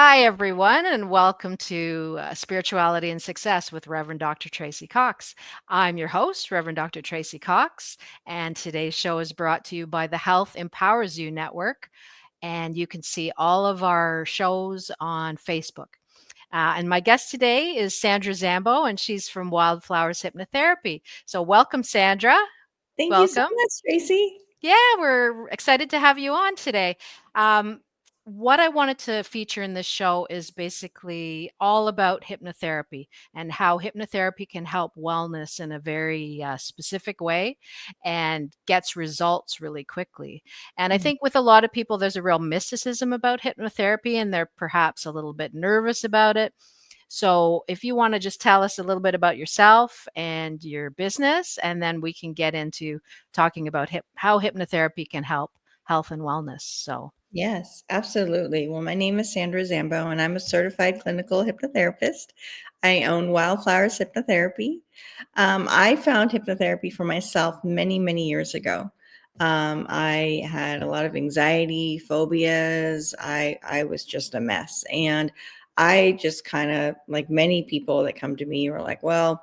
Hi, everyone, and welcome to Spirituality and Success with Reverend Dr. Tracy Cox. I'm your host, Reverend Dr. Tracy Cox, and today's show is brought to you by the Health Empowers You Network. And you can see all of our shows on Facebook. And my guest today is Sandra Zambo, and she's from Wildflowers Hypnotherapy. So, welcome, Sandra. Thank you so Welcome. much, Tracy. Yeah, we're excited to have you on today. Um, what I wanted to feature in this show is basically all about hypnotherapy and how hypnotherapy can help wellness in a very specific way and gets results really quickly. And I Mm. think with a lot of people, there's a real mysticism about hypnotherapy, and they're perhaps a little bit nervous about it. So, if you want to just tell us a little bit about yourself and your business, and then we can get into talking about how hypnotherapy can help health and wellness. So, Yes, absolutely. Well, my name is Sandra Zambo, and I'm a certified clinical hypnotherapist. I own Wildflowers Hypnotherapy. I found hypnotherapy for myself many, many years ago. I had a lot of anxiety, phobias. I was just a mess. And I just kind of, like many people that come to me, were like, well,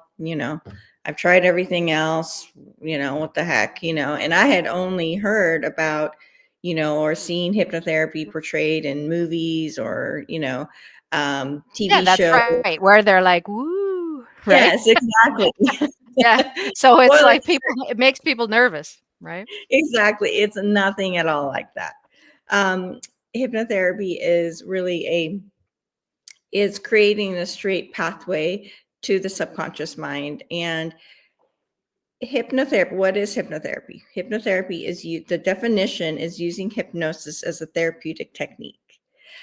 I've tried everything else, what the heck, and I had only heard about or seen hypnotherapy portrayed in movies or, yeah, TV that's shows. right. Where they're like, woo, right? Yes, exactly. Yeah. So, it's Well, like it makes people nervous, right? exactly. It's nothing at all like that. Um, Hypnotherapy is really is creating a straight pathway to the subconscious mind. And hypnotherapy, what is hypnotherapy? Hypnotherapy is the definition is using hypnosis as a therapeutic technique.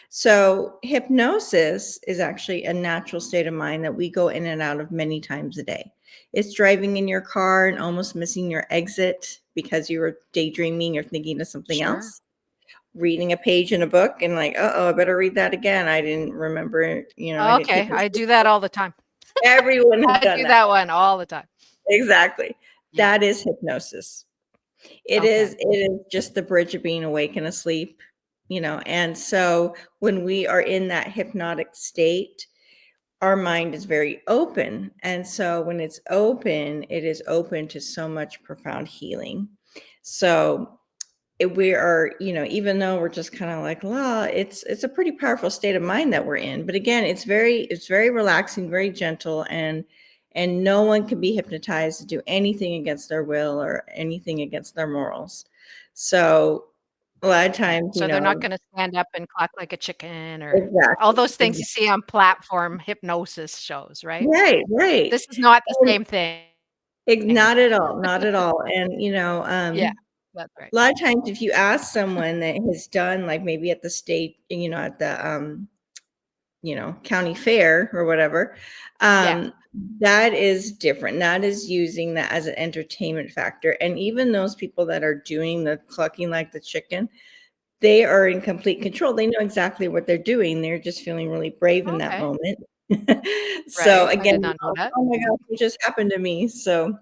So, hypnosis is actually a natural state of mind that we go in and out of many times a day. It's driving in your car and almost missing your exit because you were daydreaming or thinking of something Sure. else. Reading a page in a book and like, oh, I better read that again. I didn't remember, I could keep Okay. I do that all the time. everyone has I done do that. that one all the time. Exactly. Yeah. That is hypnosis. It is Okay. it is just the bridge of being awake and asleep. And so when we are in that hypnotic state, our mind is very open. And so when it's open, it is open to so much profound healing. So we are, even though we're just kind of like, la, it's a pretty powerful state of mind that we're in. But again, it's very relaxing, very gentle, and no one can be hypnotized to do anything against their will or anything against their morals. So a lot of Okay. times, So they're not gonna stand up and cluck like a chicken or all exactly, those things you see on platform hypnosis shows, right? right, right. This is not the same thing. Not at all, not at all. And Yeah, that's right. a lot of times if you ask someone that has done, like, maybe at the state, at the county fair or whatever, Yeah. um, that is different. That is using that as an entertainment factor. And even those people that are doing the clucking like the chicken, they are in complete control. They know exactly what they're doing. They're just feeling really brave in that Okay. moment. So Right. I again, did not know that. oh my gosh, what just happened to me? So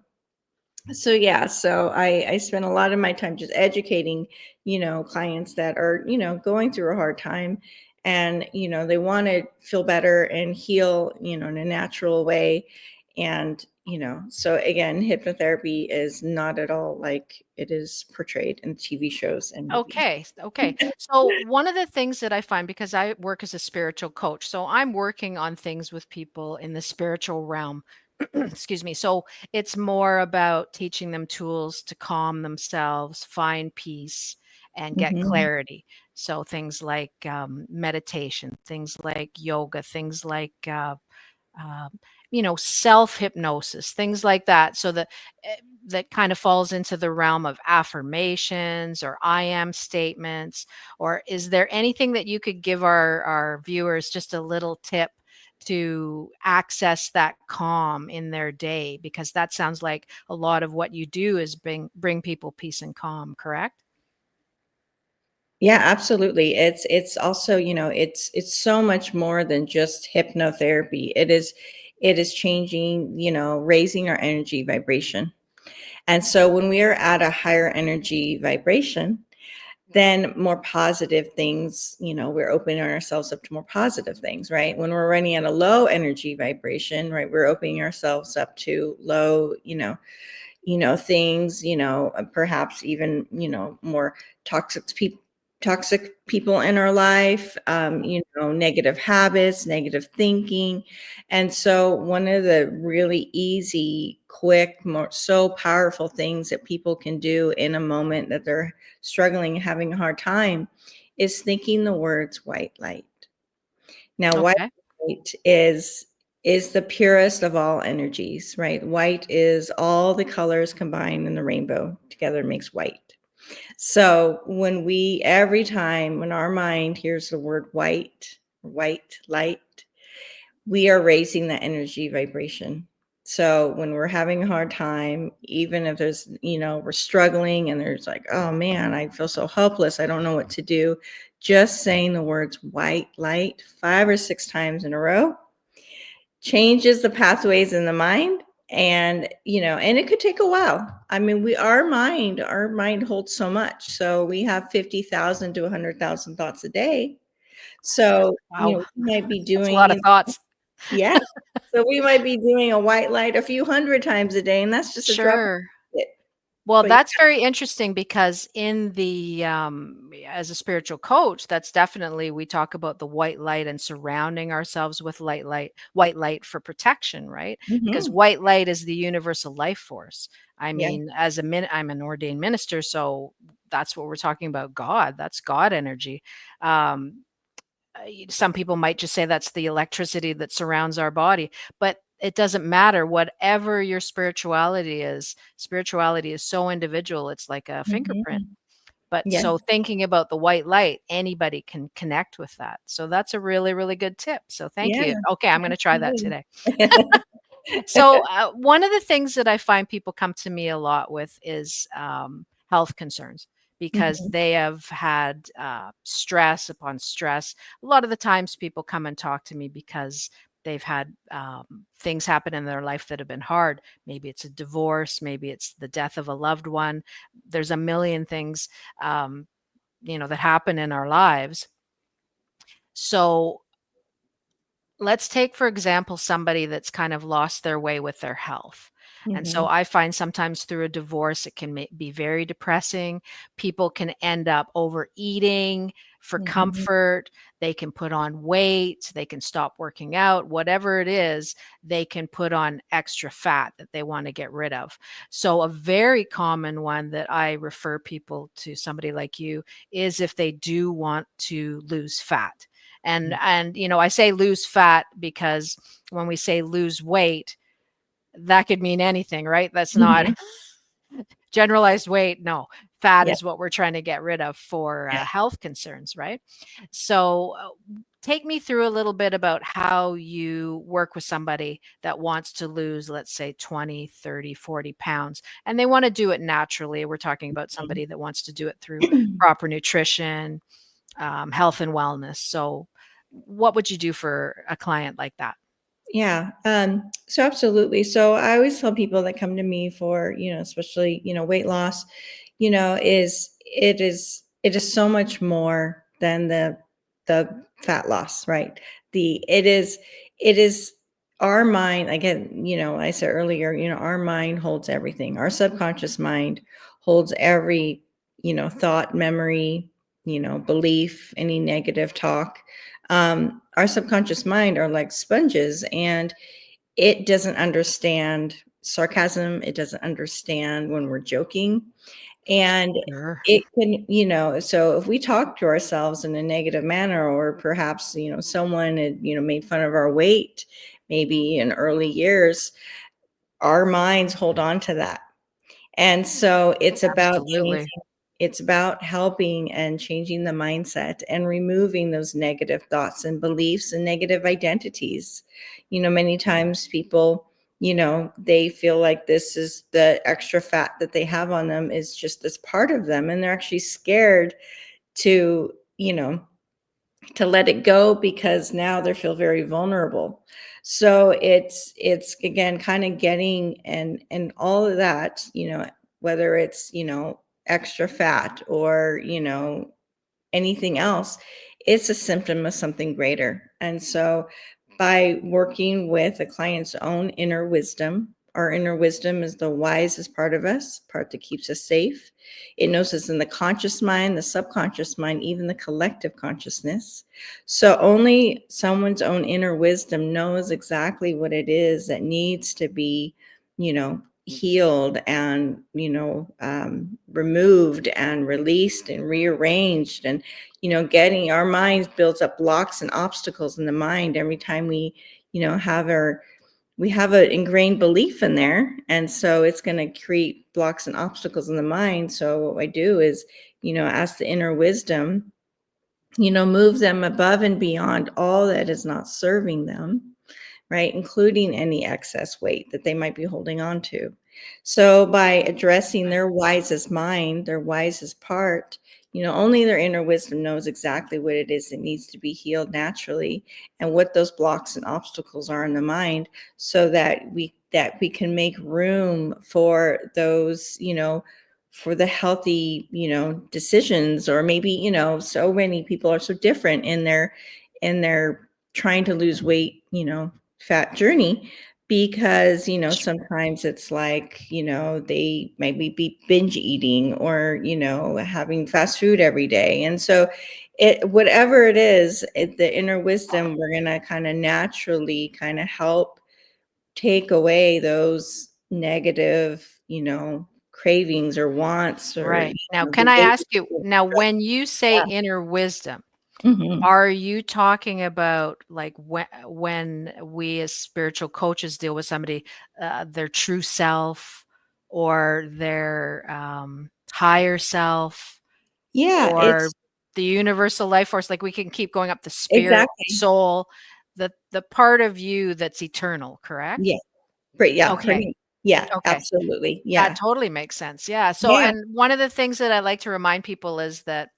yeah, so I spend a lot of my time just educating, clients that are, going through a hard time, and they want to feel better and heal, in a natural way. And so again, hypnotherapy is not at all like it is portrayed in TV shows and movies. Okay. So one of the things that I find, because I work as a spiritual coach, so I'm working on things with people in the spiritual realm. Excuse me. So it's more about teaching them tools to calm themselves, find peace, and get Hmm. clarity. So things like meditation, things like yoga, things like um, self hypnosis, things like that. So that kind of falls into the realm of affirmations or I am statements. Or is there anything that you could give our viewers just a little tip to access that calm in their day? Because that sounds like a lot of what you do is bring people peace and calm, correct? Yeah, absolutely. It's also, it's so much more than just hypnotherapy. It is changing, raising our energy vibration. And so when we are at a higher energy vibration, then more positive things, we're opening ourselves up to more positive things, right? When we're running at a low energy vibration, right, we're opening ourselves up to low, things, perhaps even, more toxic people toxic people in our life, negative habits, negative thinking. And so one of the really easy, quick, so powerful things that people can do in a moment that they're struggling, having a hard time, is thinking the words white light. Now, white Okay. light is the purest of all energies, right? White is all the colors combined in the rainbow together makes white. So every time when our mind hears the word white, white light, we are raising the energy vibration. So when we're having a hard time, even if there's, we're struggling and there's like, oh man, I feel so helpless, I don't know what to do. Just saying the words white light 5 or 6 times in a row changes the pathways in the mind. And and it could take a while. I mean, our mind holds so much. So we have 50,000 to 100,000 thoughts a day. So Wow. we might be That's a lot of doing, thoughts. yeah, so we might be doing a white light a few hundred times a day, and that's just a drop of Sure. it. Well, But that's very interesting because in the as a spiritual coach, that's definitely we talk about the white light and surrounding ourselves with white light for protection, right? Because mhm, white light is the universal life force. I yeah, mean, I'm an ordained minister, so that's what we're talking about. God, that's God energy. Um, some people might just say that's the electricity that surrounds our body, but it doesn't matter. Whatever your spirituality is so individual, it's like a fingerprint. mhm, But yeah, so thinking about the white light, anybody can connect with that. So that's a really, really good tip. So thank yeah, you. Okay, I'm going to try that absolutely. today. So, one of the things that I find people come to me a lot with is health concerns because Mhm, they have had stress upon stress. A lot of the times, people come and talk to me because they've had things happen in their life that have been hard. Maybe it's a divorce, maybe it's the death of a loved one. There's a million things, that happen in our lives. So, let's take, for example, somebody that's kind of lost their way with their health. And so mhm, I find sometimes through a divorce, it can be very depressing. People can end up overeating for mhm, comfort. They can put on weight. They can stop working out. Whatever it is, they can put on extra fat that they want to get rid of. So, a very common one that I refer people to somebody like you is if they do want to lose fat. And I say lose fat because when we say lose weight, that could mean anything, right? That's not mhm, generalized weight. No, fat yeah, is what we're trying to get rid of for yeah. health concerns, right? So take me through a little bit about how you work with somebody that wants to lose, let's say 20, 30, 40 pounds, and they want to do it naturally. We're talking about somebody that wants to do it through proper nutrition, health and wellness. So, what would you do for a client like that? Yeah, so absolutely. So I always tell people that come to me for, especially, weight loss, it is so much more than the fat loss, right? It is our mind, again, I said earlier, our mind holds everything. Our subconscious mind holds every, thought, memory, belief, any negative talk. Our subconscious mind are like sponges, and it doesn't understand sarcasm. It doesn't understand when we're joking. And Sure. it can, so if we talk to ourselves in a negative manner, or perhaps, someone had, made fun of our weight, maybe in early years, our minds hold on to that. And so Absolutely. it's about helping and changing the mindset and removing those negative thoughts and beliefs and negative identities. Many times people, they feel like this is the extra fat that they have on them is just this part of them, and they're actually scared to, to let it go because now they feel very vulnerable. So it's again kind of getting and all of that, whether it's, extra fat or, anything else, it's a symptom of something greater. And so by working with a client's own inner wisdom, our inner wisdom is the wisest part of us, part that keeps us safe. It knows us in the conscious mind, the subconscious mind, even the collective consciousness. So only someone's own inner wisdom knows exactly what it is that needs to be, healed and removed and released and rearranged. And getting our minds builds up blocks and obstacles in the mind every time we have an ingrained belief in there, and so it's going to create blocks and obstacles in the mind. So what I do is ask the inner wisdom, move them above and beyond all that is not serving them, right? Including any excess weight that they might be holding on to. So by addressing their wisest mind, their wisest part, only their inner wisdom knows exactly what it is that needs to be healed naturally and what those blocks and obstacles are in the mind, so that we can make room for those, for the healthy, decisions. Or maybe, so many people are so different in their trying to lose weight, fat journey, because sometimes it's like they maybe be binge eating or having fast food every day. And so whatever it is, the inner wisdom, we're going to kind of naturally kind of help take away those negative cravings or wants, or Right. Now, the can I weight. ask you, now when you say inner wisdom, Mhm. are you talking about like when we as spiritual coaches deal with somebody, their true self or their higher self Yeah, or it's the universal life force? Like we can keep going up, the spirit, exactly. soul, the part of you that's eternal, correct? Yeah. Yeah, Okay. pretty. Yeah, Okay. absolutely. That Yeah. totally makes sense. Yeah. So, Yeah. and one of the things that I like to remind people is that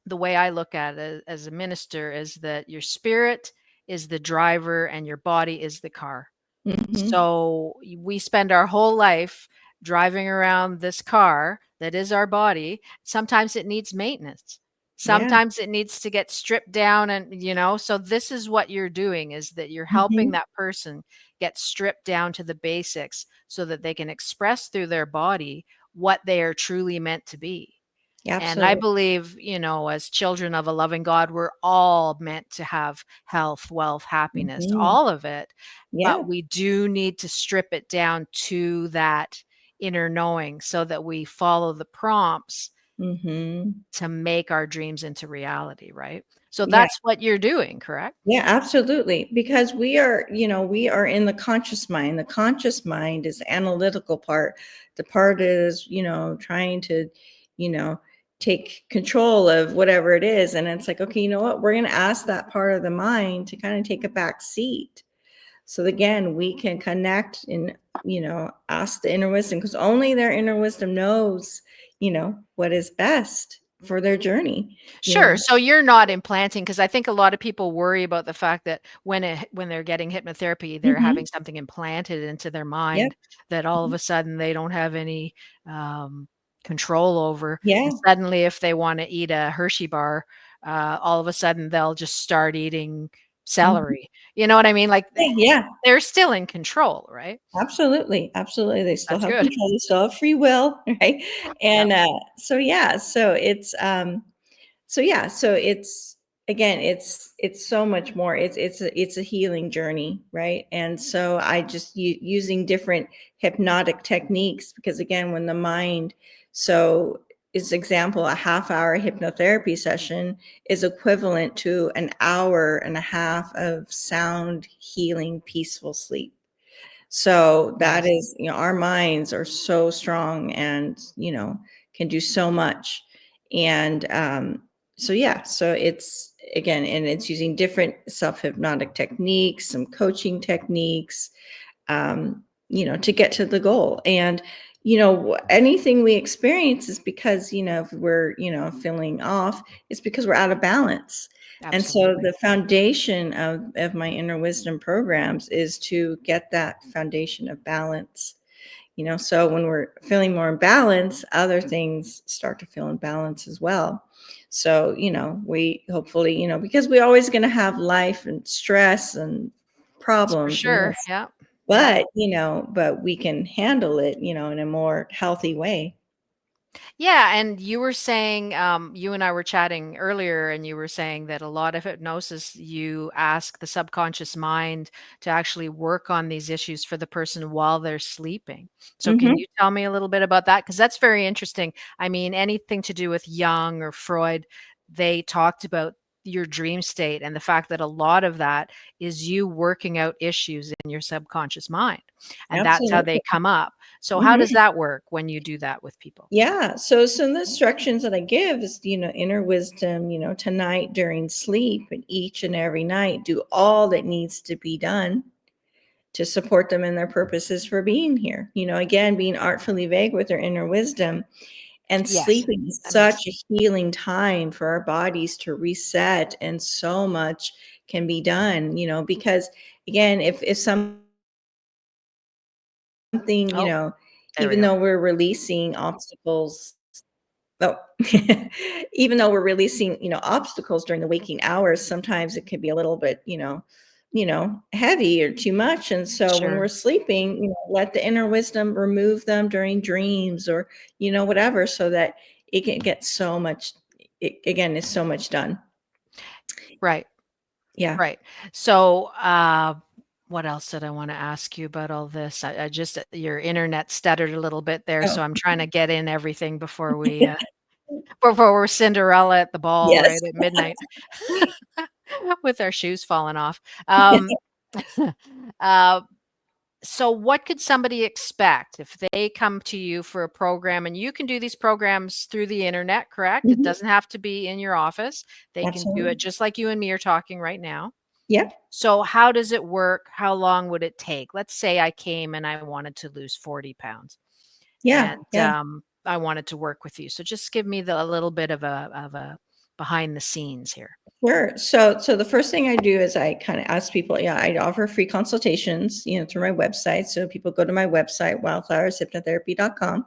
the way I look at it as a minister is that your spirit is the driver and your body is the car. Mhm. So we spend our whole life driving around this car that is our body. Sometimes it needs maintenance. Yeah. Sometimes it needs to get stripped down and so this is what you're doing, is that you're helping Mhm. that person get stripped down to the basics so that they can express through their body what they are truly meant to be. And I Absolutely. believe, as children of a loving God, we're all meant to have health, wealth, happiness, Mhm. all of it. Yeah. But we do need to strip it down to that inner knowing so that we follow the prompts Mhm. to make our dreams into reality, right? So Yeah. that's what you're doing, correct? Yeah, absolutely. Because we are in the conscious mind. The conscious mind is the analytical part. The part is, trying to, you know, take control of whatever it is. And it's like, okay, you know what? We're going to ask that part of the mind to kind of take a back seat. So again, we can connect and, ask the inner wisdom, because only their inner wisdom knows, what is best for their journey, you Sure. know. So you're not implanting, because I think a lot of people worry about the fact that when they're getting hypnotherapy, they're Mhm. having something implanted into their Yep. mind that all of Mhm. a sudden they don't have any um, control over. And Yeah. suddenly, if they want to eat a Hershey bar, all of a sudden they'll just start eating Mhm. celery. You know what I mean? Like Yeah, they're still in control, right? absolutely, absolutely. They still That's have good. control, they still have free will, right? Yep. And, so yeah, so it's again, it's so much more. It's a healing journey, right? And so I just using different hypnotic techniques, because again, when the mind, so is example, a half-hour hypnotherapy session is equivalent to an hour and a half of sound healing peaceful sleep. So that Yes. is, our minds are so strong and, can do so much. And so, yeah, so it's again, and it's using different self hypnotic techniques, some coaching techniques, to get to the goal. And, anything we experience is because, if we're, feeling off, it's because we're out of balance. And so Absolutely. the foundation of my inner wisdom programs is to get that foundation of balance, So when we're feeling more in balance, other things start to feel in balance as well. So, we hopefully, because we're always going to have life and stress and For problems and sure. this, Yeah. Yeah. but we can handle it, in a more healthy way. Yeah, and you were saying, you and I were chatting earlier, and you were saying that a lot of hypnosis, you ask the subconscious mind to actually work on these issues for the person while they're sleeping. So, can Hmm. you tell me a little bit about that? Because that's very interesting. I mean, anything to do with Jung or Freud, they talked about your dream state and the fact that a lot of that is you working out issues in your subconscious mind, and that's how they Absolutely. come up. So, how does Hmm. that work when you do that with people? Yeah. So some of the instructions that I give is, inner wisdom, tonight during sleep and each and every night, do all that needs to be done to support them in their purposes for being here. Again, being artfully vague with their inner wisdom, and Yes, sleeping is that makes such a healing time for our bodies to reset, and so much can be done, because again, if something, oh, there we even go. though we're releasing obstacles. Oh, even though we're releasing, obstacles during the waking hours, sometimes it can be a little bit, heavy or too much. And so when we're Sure. sleeping, let the inner wisdom remove them during dreams or, whatever, so that it can get so much, again, it's so much done. Right, Yeah. right. So, what else did I wanna ask you about all this? I just your internet stuttered a little bit there, Oh, so I'm trying to get in everything before we're Cinderella at the ball, yes. right, at midnight with our shoes falling off. Um, uh, so what could somebody expect if they come to you for a program, and you can do these programs through the internet, correct? It Mhm. doesn't have to be in your office. They can do Absolutely. it just like you and me are talking right now. Yeah. So how does it work? How long would it take? Let's say I came and I wanted to lose 40 pounds, Yeah. and Yeah. I wanted to work with you. So just give me a little bit of a behind the scenes here. Sure. So the first thing I do is I kind of ask people, yeah, I offer free consultations, through my website. So people go to my website, wildflowershypnotherapy.com,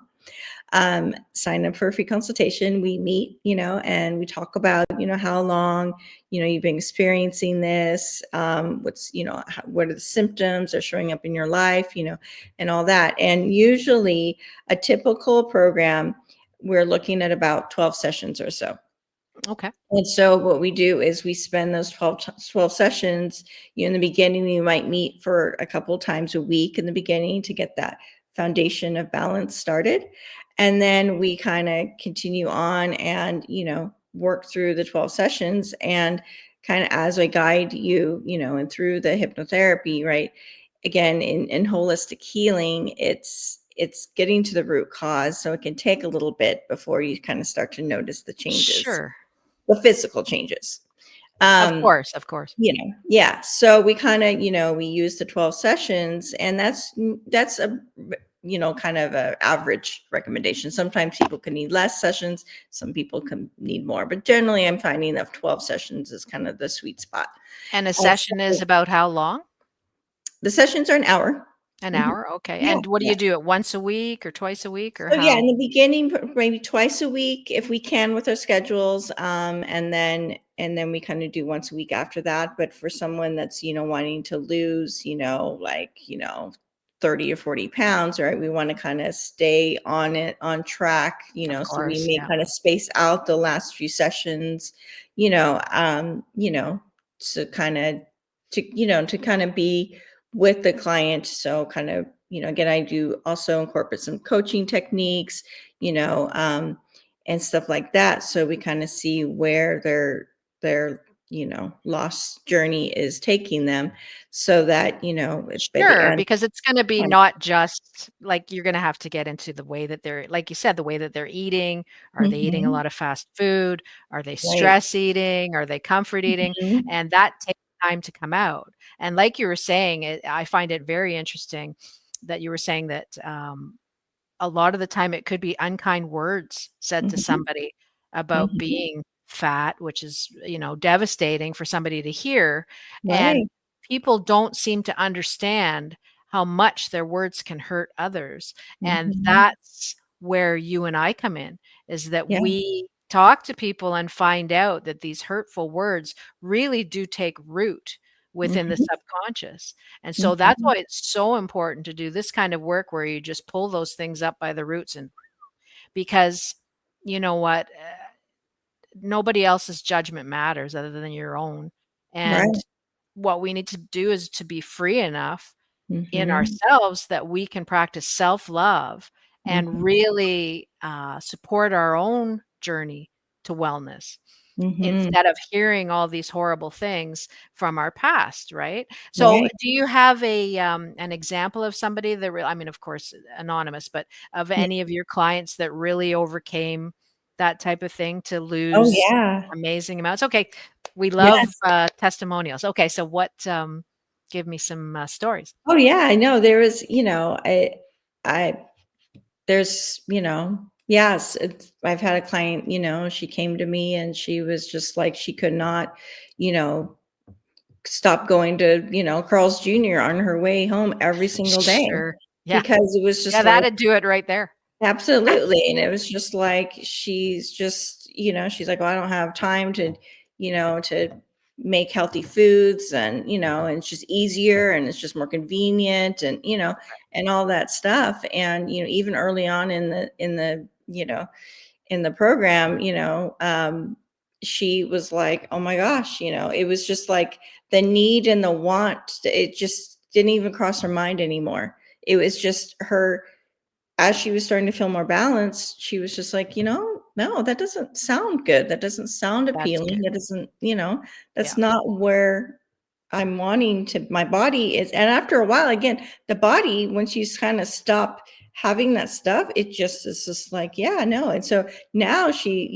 sign up for a free consultation. We meet, and we talk about, how long, you've been experiencing this, what's, what are the symptoms that are showing up in your life, and all that. And usually a typical program, we're looking at about 12 sessions or so. Okay. And so what we do is we spend those 12 sessions, in the beginning, we might meet for a couple times a week in the beginning to get that foundation of balance started. And then we kind of continue on and, work through the 12 sessions, and kind of as I guide you, and through the hypnotherapy, right? Again, in holistic healing, it's getting to the root cause. So it can take a little bit before you kind of start to notice the changes, Sure. the physical changes. Of Um, course, of course. yeah. So we kind of, we use the 12 sessions, and that's a, kind of a average recommendation. Sometimes people can need less sessions, some people can need more, but generally I'm finding that 12 sessions is kind of the sweet spot. And a And session is so about how long? the sessions are an hour. An Mhm. hour? Okay. Yeah, And what do yeah. you do it once a week or twice a week or So yeah, in how? the beginning, maybe twice a week if we can with our schedules, and then we kind of do once a week after that. But for someone that's wanting to lose, 30 or 40 pounds, right? We want to kind of stay on it on track, Of so we course, may yeah. kind of space out the last few sessions, you know, um, you know, to kind of to kind of be with the client. So kind of, again, I do also incorporate some coaching techniques, you know, um, and stuff like that. So we kind of see where their lost journey is taking them, so that by the Sure, end. because it's gonna be not just like, you're gonna have to get into the way that they're like you said, the way that they're eating. Are they eating a Mhm. lot of fast food? Are they Right. stress eating? Are they comfort eating? Mhm. And that takes time to come out. And like you were saying, I find it very interesting that you were saying that, a lot of the time it could be unkind words said to Mhm. somebody about Mhm. being fat, which is, devastating for somebody to hear, and Right. people don't seem to understand how much their words can hurt others. And Mhm. that's where you and I come in, is that Yeah. we talk to people and find out that these hurtful words really do take root within the Mhm. subconscious. And so that's Mhm. why it's so important to do this kind of work where you just pull those things up by the roots. And because you know what, nobody else's judgment matters other than your own. And Right. what we need to do is to be free enough in Mhm. ourselves that we can practice self-love and Mhm. really support our own journey to wellness Mhm. instead of hearing all these horrible things from our past, right? So, Right. do you have an example of somebody that I mean, of course, anonymous, but of Yeah. any of your clients that really overcame that type of thing to Oh, lose yeah. amazing amounts? Okay, we love Yes. testimonials. Okay, so what? Give me some stories. Oh, yeah, I know. There was, I there's, yes, I've had a client, she came to me and she was just like, she could not, you know, stop going to, Carl's Jr. on her way home every single day Sure. Yeah. because it was Yeah, just like, that'd do it right there. absolutely, and it was just like, she's just, she's like, "Well, I don't have time to make healthy foods, and it's just easier, and it's just more convenient, and all that stuff." And, even early on in the program, she was like, "Oh my gosh," it was just like the need and the want, it just didn't even cross her mind anymore. It was just her, as she was starting to feel more balanced, she was just like, no, that doesn't sound good. That doesn't sound That's appealing. good. That doesn't, that's Yeah. not where I'm wanting to, my body is." And after a while, again, the body, once you kind of stop having that stuff, it just is just like, yeah, no. And so now she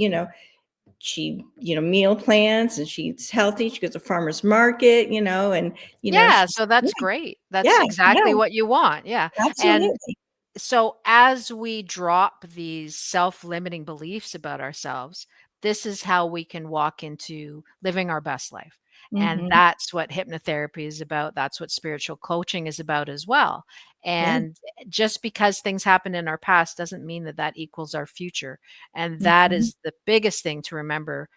meal plans, and she eats healthy. She goes to farmer's market, and, Yeah, she's, so yeah, that's great. That's yeah, exactly yeah, what you want, yeah, and absolutely. so as we drop these self-limiting beliefs about ourselves, this is how we can walk into living our best life, and Hmm. that's what hypnotherapy is about, that's what spiritual coaching is about as well, Yeah. and just because things happened in our past doesn't mean that that equals our future, and that Mhm. is the biggest thing to remember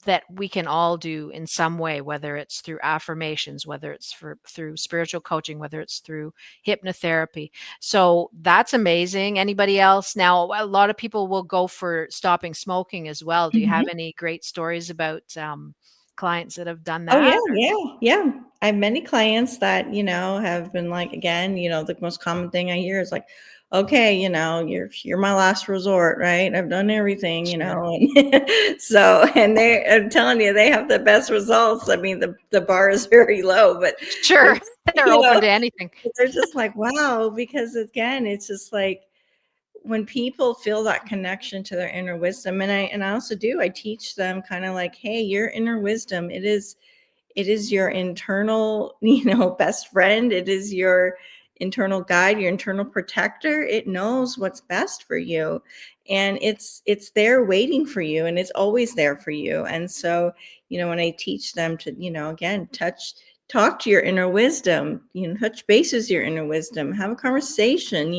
that we can all do in some way, whether it's through affirmations, whether it's through spiritual coaching, whether it's through hypnotherapy. So that's amazing. Anybody else? Now, a lot of people will go for stopping smoking as well. Do you have Mhm. any great stories about clients that have done Oh, yeah, that? Or yeah, yeah. I have many clients that, have been like, again, the most common thing I hear is like, "Okay, you're my last resort, right? I've done everything," sure, and so, and I'm telling you, they have the best results. I mean, the bar is very low, but sure, it's, they're open to anything. they're just like, wow, because again, it's just like, when people feel that connection to their inner wisdom, and I also do, I teach them kind of like, hey, your inner wisdom, it is your internal, best friend. It is your internal guide, your internal protector. It knows what's best for you. And it's there waiting for you, and it's always there for you. And so, when I teach them to, again, talk to your inner wisdom, touch bases with your inner wisdom, have a conversation,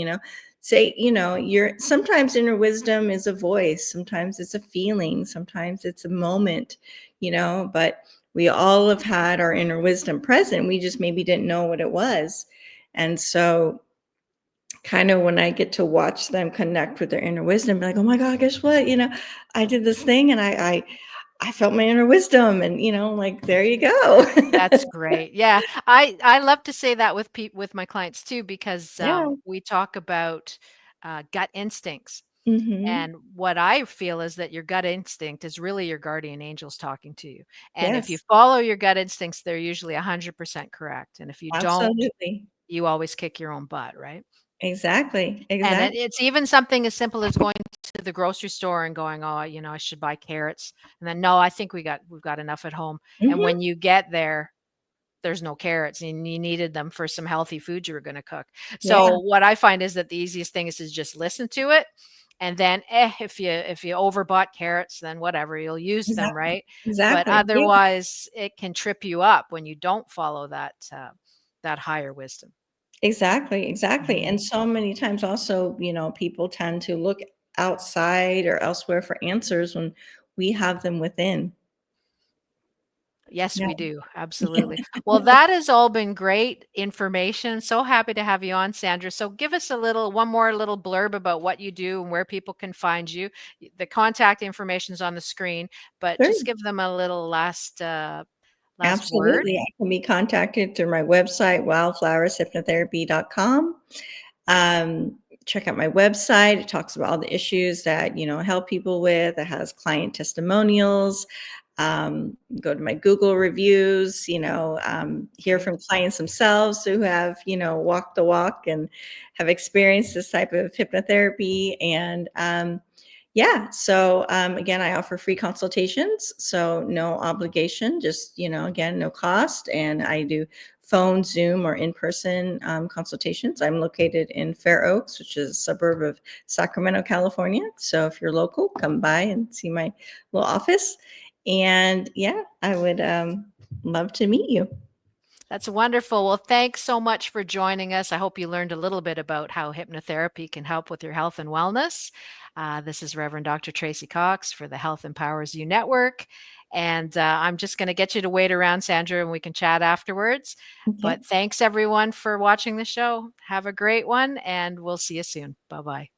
say, your sometimes inner wisdom is a voice, sometimes it's a feeling, sometimes it's a moment, but we all have had our inner wisdom present. We just maybe didn't know what it was. And so, kind of when I get to watch them connect with their inner wisdom, be like, "Oh my God, guess what? I did this thing, and I felt my inner wisdom." And, like, there you go. That's great. Yeah, I love to say that with my clients too because Yeah. we talk about gut instincts. Hmm. And what I feel is that your gut instinct is really your guardian angels talking to you. And if you Yes, follow your gut instincts, they're usually 100% correct. And if you don't, absolutely. you always kick your own butt, right? Exactly. And Exactly. it's even something as simple as going to the grocery store and going, "Oh, I should buy carrots." And then, "No, I think we've got enough at home." And Hmm. when you get there, there's no carrots and you needed them for some healthy food you were gonna cook. Yeah. So what I find is that the easiest thing is to just listen to it, and then, if you overbought carrots, then whatever, you'll use them, Exactly. right? But Exactly. Yeah. otherwise, it can trip you up when you don't follow that higher wisdom. Exactly, exactly. Mhm. And so many times also, people tend to look outside or elsewhere for answers when we have them within. Yes, Yeah. we do. Absolutely. Well, that has all been great information. So happy to have you on, Sandra. So give us one more little blurb about what you do and where people can find you. The contact information is on the screen, but Sure. just give them a little last word. Absolutely. I can be contacted through my website, wildflowershypnotherapy.com. Check out my website. It talks about all the issues that, I help people with. It has client testimonials. Go to my Google reviews, hear Great. from clients themselves who have, walked the walk and have experienced this type of hypnotherapy. And yeah, so again, I offer free consultations, so no obligation, just, again, no cost. And I do phone, Zoom, or in-person consultations. I'm located in Fair Oaks, which is a suburb of Sacramento, California. So if you're local, come by and see my little office. And yeah, I would love to meet you. That's wonderful. Well, thanks so much for joining us. I hope you learned a little bit about how hypnotherapy can help with your health and wellness. This is Reverend Dr. Tracy Cox for the Health Empowers You Network. And I'm just going to get you to wait around, Sandra, and we can chat afterwards. Okay. But thanks everyone for watching the show. Have a great one, and we'll see you soon. Bye bye.